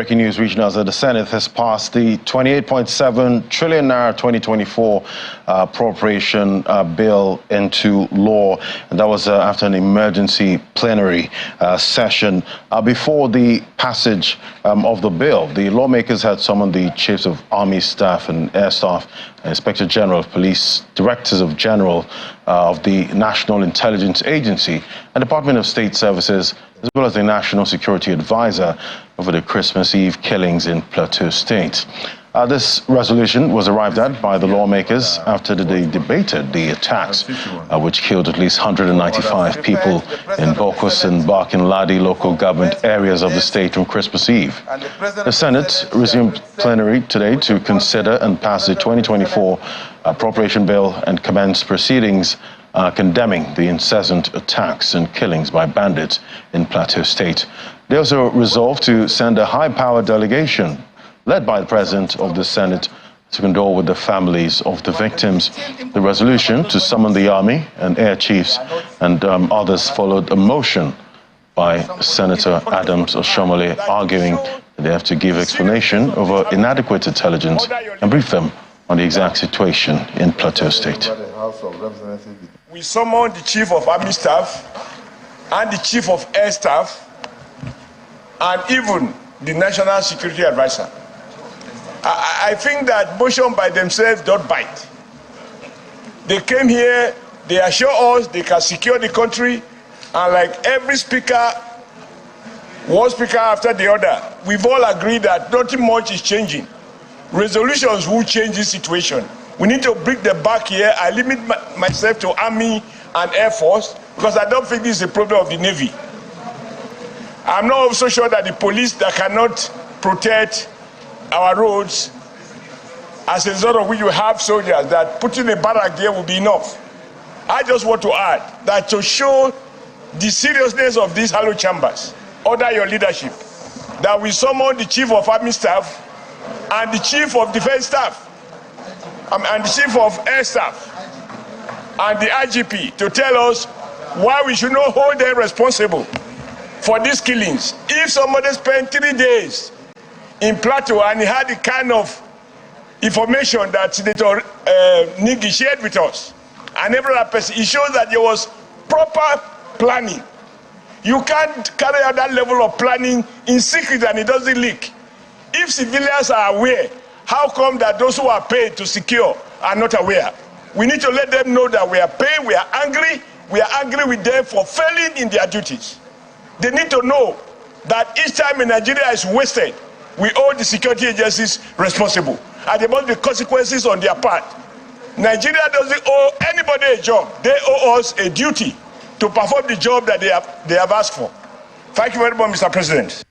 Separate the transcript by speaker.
Speaker 1: breaking news reaching us that the Senate has passed the 28.7 trillion naira 2024 appropriation bill into law, and that was after an emergency plenary session. Before the passage of the bill, the lawmakers had summoned the chiefs of army staff and air staff, Inspector General of Police, Directors of General of the National Intelligence Agency, and Department of State Services, as well as the National Security Advisor, over the Christmas Eve killings in Plateau State. This resolution was arrived at by the lawmakers after they debated the attacks, which killed at least 195 people in Bokos and Barkin-Ladi local government areas of the state on Christmas Eve. The Senate resumed plenary today to consider and pass the 2024 appropriation bill and commence proceedings condemning the incessant attacks and killings by bandits in Plateau State. They also resolved to send a high-powered delegation led by the President of the Senate to condole with the families of the victims. The resolution to summon the Army and Air Chiefs and others followed a motion by Senator Adams Oshomole arguing that they have to give explanation over inadequate intelligence and brief them on the exact situation in Plateau State.
Speaker 2: We summoned the Chief of Army Staff and the Chief of Air Staff and even the National Security Advisor. I think that motion by themselves don't bite. They came here, they assure us they can secure the country, and like every speaker, one speaker after the other, we've all agreed that nothing much is changing. Resolutions will change this situation. We need to bring them back here. I limit myself to Army and Air Force because I don't think this is a problem of the Navy. I'm not also sure that the police that cannot protect our roads, as a result of which we have soldiers, that putting a barrack there will be enough. I just want to add that to show the seriousness of these hallowed chambers, under your leadership, that we summon the Chief of Army Staff and the Chief of Defense Staff and the Chief of Air Staff and the IGP to tell us why we should not hold them responsible for these killings. If somebody spent 3 days in Plateau and he had the kind of information that Senator Nigi shared with us, and every other person, it shows that there was proper planning. You can't carry out that level of planning in secret and it doesn't leak. If civilians are aware, how come that those who are paid to secure are not aware? We need to let them know that we are paid, we are angry with them for failing in their duties. They need to know that each time in Nigeria is wasted, we owe the security agencies responsible, and there must be consequences on their part. Nigeria doesn't owe anybody a job. They owe us a duty to perform the job that they have asked for. Thank you very much, Mr. President.